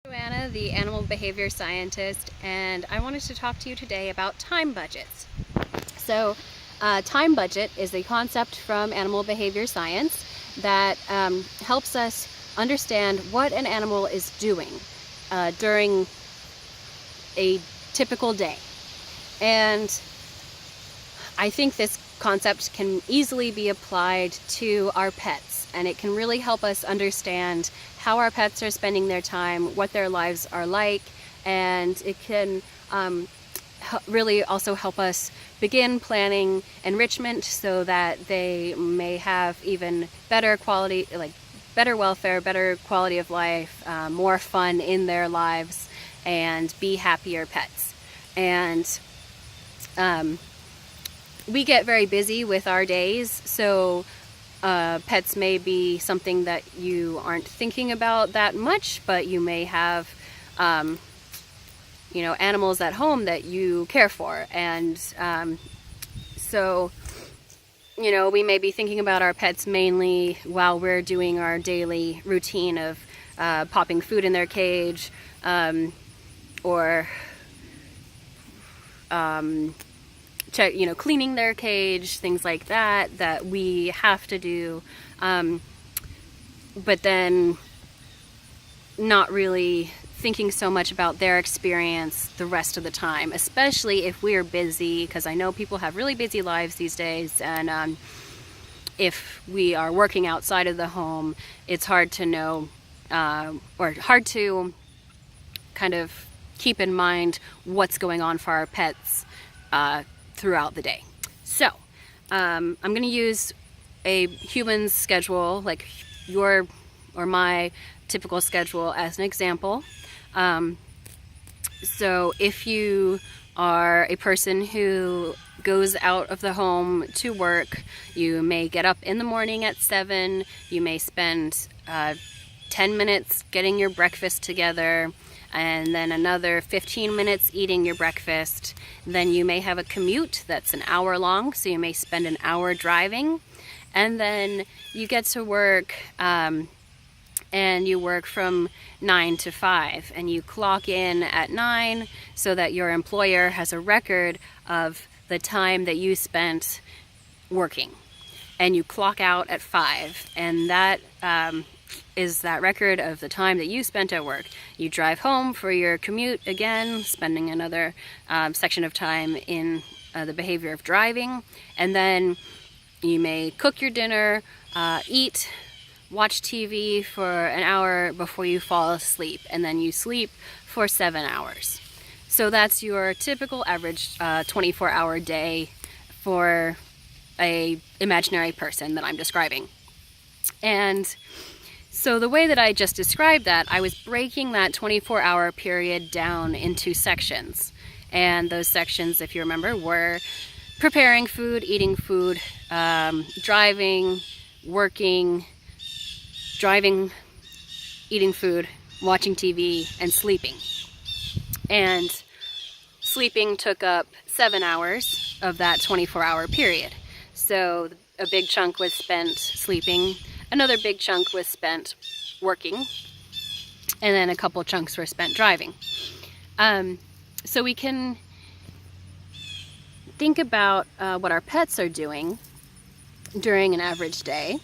Joanna, the animal behavior scientist, and I wanted to talk to you today about time budgets. So, time budget is a concept from animal behavior science that helps us understand what an animal is doing during a typical day. And I think this concept can easily be applied to our pets, and it can really help us understand how our pets are spending their time, what their lives are like, and it can really also help us begin planning enrichment so that they may have even better quality, like better welfare, better quality of life, more fun in their lives, and be happier pets. And we get very busy with our days, so pets may be something that you aren't thinking about that much, but you may have animals at home that you care for. And so we may be thinking about our pets mainly while we're doing our daily routine of popping food in their cage, or cleaning their cage, things like that we have to do, but then not really thinking so much about their experience the rest of the time, especially if we're busy, because I know people have really busy lives these days, and if we are working outside of the home, it's hard to know, or hard to kind of keep in mind what's going on for our pets throughout the day. So I'm going to use a human's schedule, like your or my typical schedule, as an example. So if you are a person who goes out of the home to work, you may get up in the morning at 7, you may spend 10 minutes getting your breakfast together, and then another 15 minutes eating your breakfast. Then you may have a commute that's an hour long, so you may spend an hour driving, and then you get to work, and you work from 9 to 5, and you clock in at 9 so that your employer has a record of the time that you spent working, and you clock out at 5, and that is that record of the time that you spent at work. You drive home for your commute again, spending another section of time in the behavior of driving, and then you may cook your dinner, eat, watch TV for an hour before you fall asleep, and then you sleep for 7 hours. So that's your typical average 24-hour day for a imaginary person that I'm describing. And so the way that I just described that, I was breaking that 24-hour period down into sections. And those sections, if you remember, were preparing food, eating food, driving, working, eating food, watching TV, and sleeping. And sleeping took up 7 hours of that 24-hour period. So a big chunk was spent sleeping, another big chunk was spent working, and then a couple chunks were spent driving. So we can think about what our pets are doing during an average day.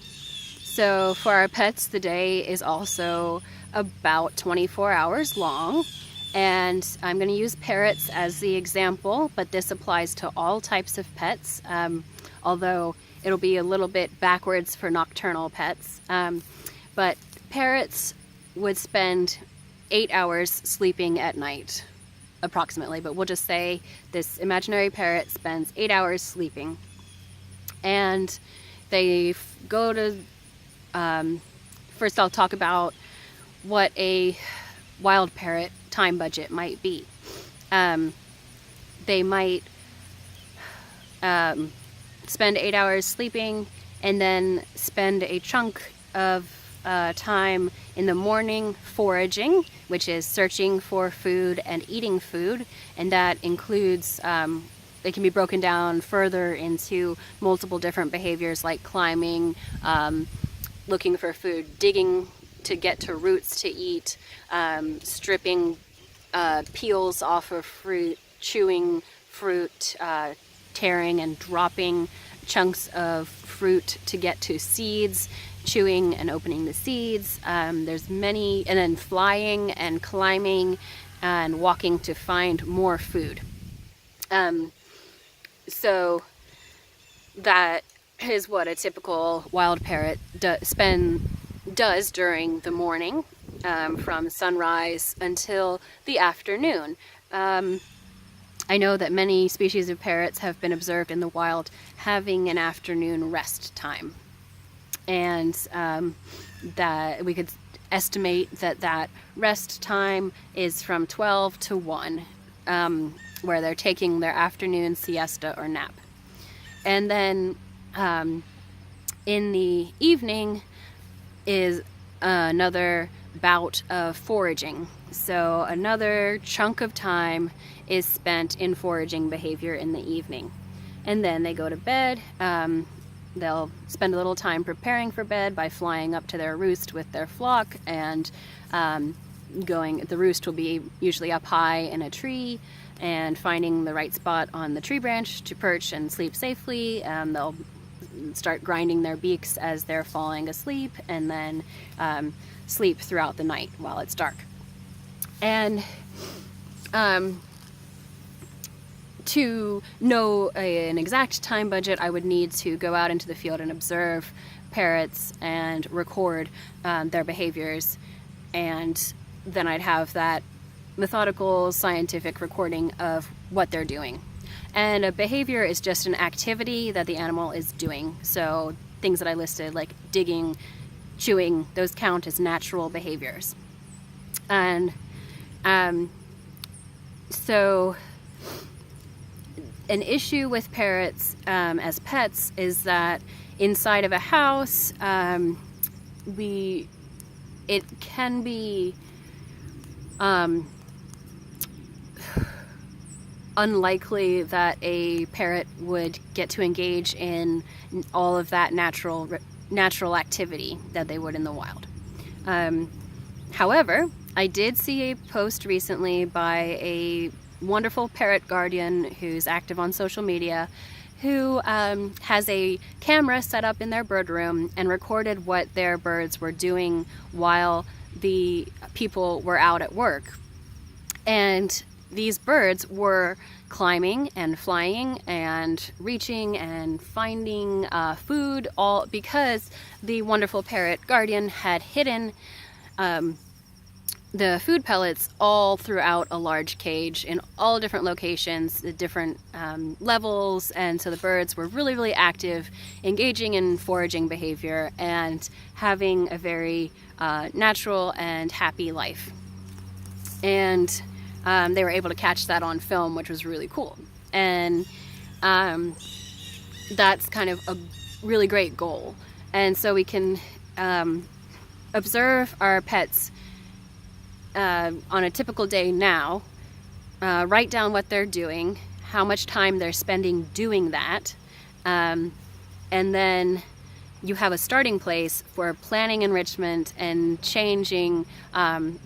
So for our pets, the day is also about 24 hours long, and I'm going to use parrots as the example, but this applies to all types of pets, although it'll be a little bit backwards for nocturnal pets. But parrots would spend 8 hours sleeping at night, approximately, but we'll just say this imaginary parrot spends 8 hours sleeping. And they go to, first I'll talk about what a wild parrot time budget might be. They might spend 8 hours sleeping, and then spend a chunk of time in the morning foraging, which is searching for food and eating food, and that includes, it can be broken down further into multiple different behaviors like climbing, looking for food, digging to get to roots to eat, stripping peels off of fruit, chewing fruit, tearing and dropping chunks of fruit to get to seeds, chewing and opening the seeds. There's many, and then flying and climbing and walking to find more food. So that is what a typical wild parrot does during the morning, from sunrise until the afternoon. I know that many species of parrots have been observed in the wild having an afternoon rest time, and that we could estimate that rest time is from 12 to 1, where they're taking their afternoon siesta or nap. And then in the evening is another bout of foraging. So another chunk of time is spent in foraging behavior in the evening. And then they go to bed. They'll spend a little time preparing for bed by flying up to their roost with their flock, and the roost will be usually up high in a tree, and finding the right spot on the tree branch to perch and sleep safely. They'll start grinding their beaks as they're falling asleep, and then sleep throughout the night while it's dark. And to know an exact time budget, I would need to go out into the field and observe parrots and record their behaviors, and then I'd have that methodical scientific recording of what they're doing. And a behavior is just an activity that the animal is doing. So things that I listed, like digging, chewing, those count as natural behaviors. And so an issue with parrots as pets is that inside of a house, it can be unlikely that a parrot would get to engage in all of that natural activity that they would in the wild. However, I did see a post recently by a wonderful parrot guardian who's active on social media, who has a camera set up in their bird room and recorded what their birds were doing while the people were out at work. And these birds were climbing and flying and reaching and finding food, all because the wonderful parrot guardian had hidden the food pellets all throughout a large cage in all different locations, the different levels, and so the birds were really, really active, engaging in foraging behavior and having a very natural and happy life. And they were able to catch that on film, which was really cool. And that's kind of a really great goal. And so we can observe our pets on a typical day now, write down what they're doing, how much time they're spending doing that, and then you have a starting place for planning enrichment and changing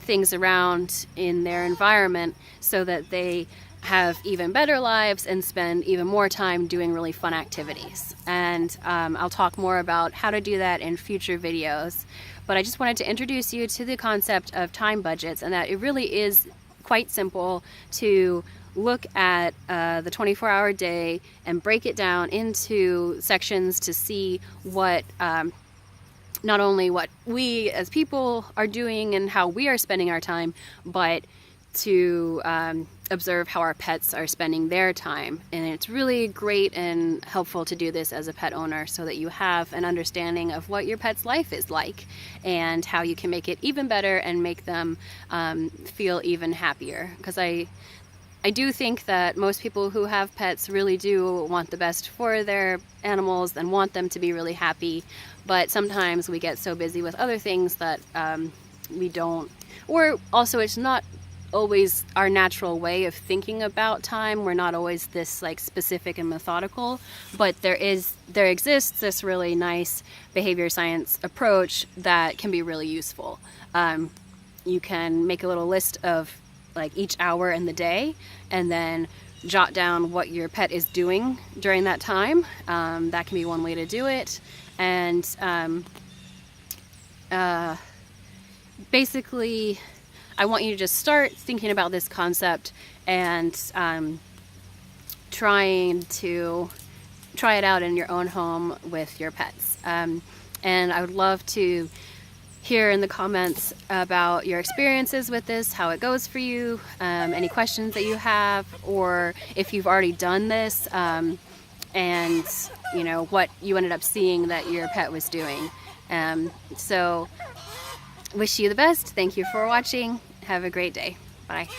things around in their environment so that they have even better lives and spend even more time doing really fun activities. And I'll talk more about how to do that in future videos. But I just wanted to introduce you to the concept of time budgets, and that it really is quite simple to look at the 24-hour day and break it down into sections to see what not only what we as people are doing and how we are spending our time, but to observe how our pets are spending their time. And it's really great and helpful to do this as a pet owner so that you have an understanding of what your pet's life is like and how you can make it even better and make them feel even happier. Because I do think that most people who have pets really do want the best for their animals and want them to be really happy, but sometimes we get so busy with other things that we don't, or also it's not always our natural way of thinking about time. We're not always this like specific and methodical, but there exists this really nice behavior science approach that can be really useful. You can make a little list of like each hour in the day, and then jot down what your pet is doing during that time. That can be one way to do it. And basically, I want you to just start thinking about this concept and trying to try it out in your own home with your pets. And I would love to hear in the comments about your experiences with this, how it goes for you, any questions that you have, or if you've already done this, and you know what you ended up seeing that your pet was doing. So wish you the best. Thank you for watching. Have a great day. Bye.